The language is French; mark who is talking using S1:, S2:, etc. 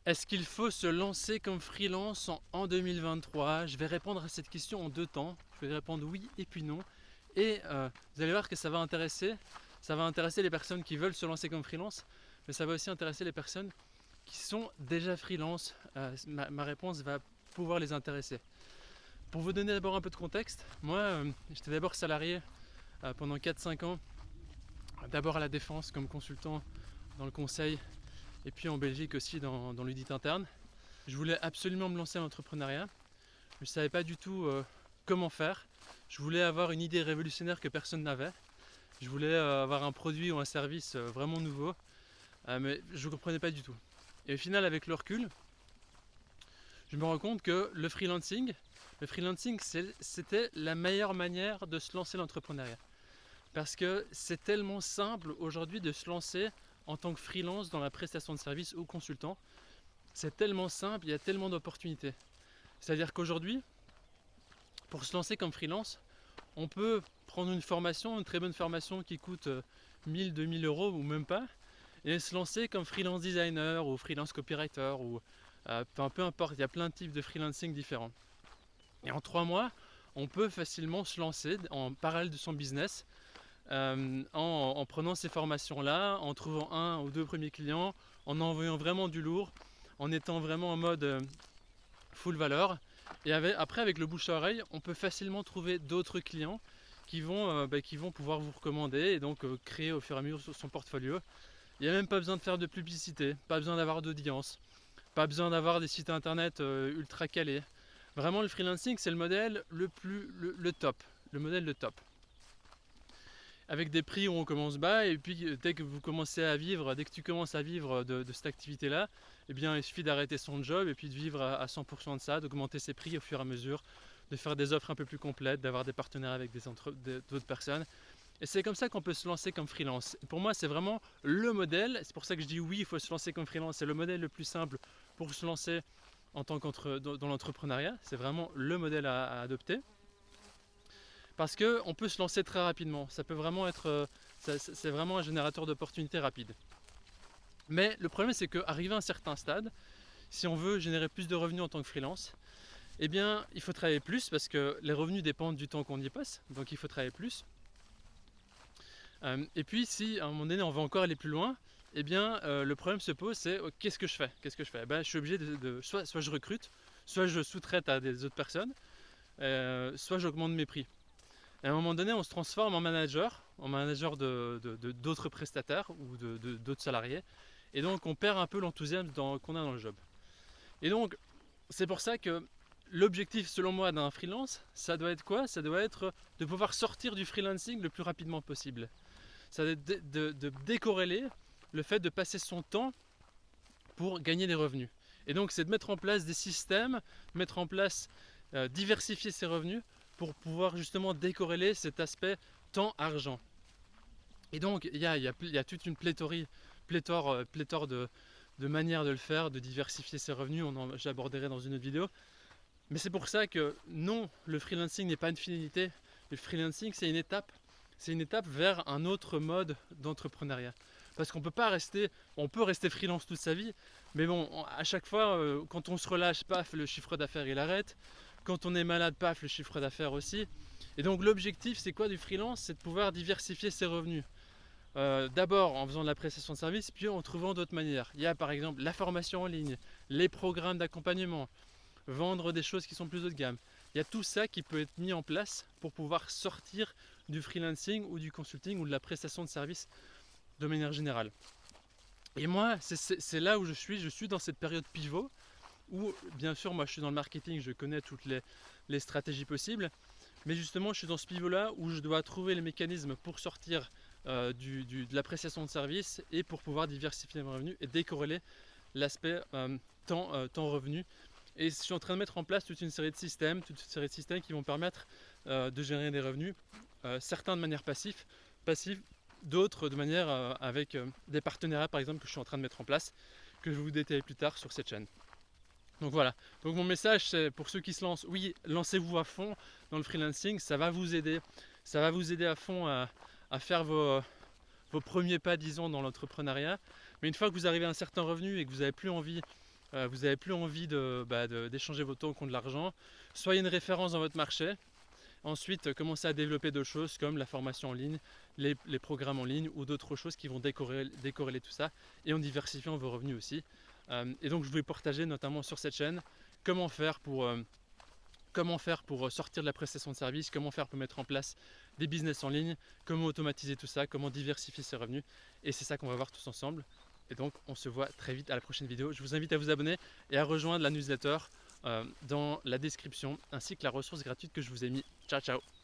S1: Est-ce qu'il faut se lancer comme freelance en 2023? Je vais répondre à cette question en deux temps. Je vais répondre oui et puis non. Et vous allez voir que ça va intéresser. Ça va intéresser les personnes qui veulent se lancer comme freelance, mais ça va aussi intéresser les personnes qui sont déjà freelance. Ma réponse va pouvoir les intéresser. Pour vous donner d'abord un peu de contexte, moi j'étais d'abord salarié pendant 4-5 ans, d'abord à la Défense comme consultant dans le conseil et puis en Belgique aussi dans l'audit interne. Je voulais absolument me lancer en entrepreneuriat. Je ne savais pas du tout comment faire. Je voulais avoir une idée révolutionnaire que personne n'avait. Je voulais avoir un produit ou un service vraiment nouveau, mais je ne comprenais pas du tout. Et au final, avec le recul, je me rends compte que le freelancing c'était la meilleure manière de se lancer l'entrepreneuriat. Parce que c'est tellement simple aujourd'hui de se lancer en tant que freelance dans la prestation de service ou consultant. C'est tellement simple, il y a tellement d'opportunités. C'est-à-dire qu'aujourd'hui, pour se lancer comme freelance, on peut prendre une formation, une très bonne formation qui coûte 1000-2000 euros ou même pas, et se lancer comme freelance designer ou freelance copywriter ou enfin, peu importe, il y a plein de types de freelancing différents. Et en 3 mois, on peut facilement se lancer en parallèle de son business en prenant ces formations-là, en trouvant un ou deux premiers clients, en envoyant vraiment du lourd, en étant vraiment en mode full valeur. Et après, avec le bouche à oreille, on peut facilement trouver d'autres clients qui vont pouvoir vous recommander et donc créer au fur et à mesure son portfolio. Il n'y a même pas besoin de faire de publicité, pas besoin d'avoir d'audience, pas besoin d'avoir des sites internet ultra calés. Vraiment, le freelancing, c'est le modèle le top. Le modèle le top. Avec des prix où on commence bas, et puis dès que tu commences à vivre de cette activité-là, eh bien il suffit d'arrêter son job et puis de vivre à 100% de ça, d'augmenter ses prix au fur et à mesure, de faire des offres un peu plus complètes, d'avoir des partenaires avec d'autres personnes. Et c'est comme ça qu'on peut se lancer comme freelance. Et pour moi, c'est vraiment le modèle. C'est pour ça que je dis oui, il faut se lancer comme freelance. C'est le modèle le plus simple pour se lancer dans l'entrepreneuriat. C'est vraiment le modèle à adopter. Parce qu'on peut se lancer très rapidement. Ça peut vraiment être, c'est vraiment un générateur d'opportunités rapide. Mais le problème, c'est qu'arrivé à un certain stade, si on veut générer plus de revenus en tant que freelance, eh bien, il faut travailler plus parce que les revenus dépendent du temps qu'on y passe. Donc, il faut travailler plus. Et puis, si à un moment donné, on veut encore aller plus loin, eh bien, le problème se pose, c'est qu'est-ce que je fais? Je suis obligé soit je recrute, soit je sous-traite à des autres personnes, soit j'augmente mes prix. Et à un moment donné, on se transforme en manager d'autres prestataires ou d'autres salariés. Et donc, on perd un peu l'enthousiasme qu'on a dans le job. Et donc, c'est pour ça que l'objectif, selon moi, d'un freelance, ça doit être quoi? Ça doit être de pouvoir sortir du freelancing le plus rapidement possible. Ça doit être de décorréler le fait de passer son temps pour gagner des revenus. Et donc, c'est de mettre en place des systèmes, mettre en place, diversifier ses revenus pour pouvoir justement décorréler cet aspect temps-argent. Et donc, il y a toute une pléthore de manières de le faire, de diversifier ses revenus, j'aborderai dans une autre vidéo. Mais c'est pour ça que non, le freelancing n'est pas une finalité. Le freelancing, c'est une étape vers un autre mode d'entrepreneuriat. Parce qu'on peut pas rester, on peut rester freelance toute sa vie, mais bon, à chaque fois, quand on se relâche, paf, le chiffre d'affaires il arrête. Quand on est malade, paf, le chiffre d'affaires aussi. Et donc l'objectif, c'est quoi du freelance? C'est de pouvoir diversifier ses revenus. D'abord en faisant de la prestation de service, puis en trouvant d'autres manières. Il y a par exemple la formation en ligne, les programmes d'accompagnement, vendre des choses qui sont plus haut de gamme. Il y a tout ça qui peut être mis en place pour pouvoir sortir du freelancing ou du consulting ou de la prestation de service de manière générale. Et moi, c'est là où je suis dans cette période pivot où, bien sûr, moi je suis dans le marketing, je connais toutes les stratégies possibles, mais justement je suis dans ce pivot-là où je dois trouver les mécanismes pour sortir de la prestation de service et pour pouvoir diversifier mes revenus et décorréler l'aspect temps-revenu. Et je suis en train de mettre en place toute une série de systèmes qui vont permettre de générer des revenus, certains de manière passive, d'autres de manière avec des partenariats par exemple que je suis en train de mettre en place, que je vais vous détailler plus tard sur cette chaîne. Donc voilà, donc mon message c'est pour ceux qui se lancent, oui, lancez-vous à fond dans le freelancing, ça va vous aider à fond à faire vos premiers pas disons dans l'entrepreneuriat. Mais une fois que vous arrivez à un certain revenu et que vous n'avez plus envie vous n'avez plus envie d'échanger votre temps contre de l'argent, soyez une référence dans votre marché. Ensuite, commencez à développer d'autres choses comme la formation en ligne, les programmes en ligne ou d'autres choses qui vont décorréler tout ça et en diversifiant vos revenus aussi. Et donc je voulais partager notamment sur cette chaîne comment faire pour sortir de la prestation de service, comment faire pour mettre en place des business en ligne, comment automatiser tout ça, comment diversifier ses revenus. Et c'est ça qu'on va voir tous ensemble. Et donc on se voit très vite à la prochaine vidéo. Je vous invite à vous abonner et à rejoindre la newsletter dans la description ainsi que la ressource gratuite que je vous ai mis. Ciao ciao.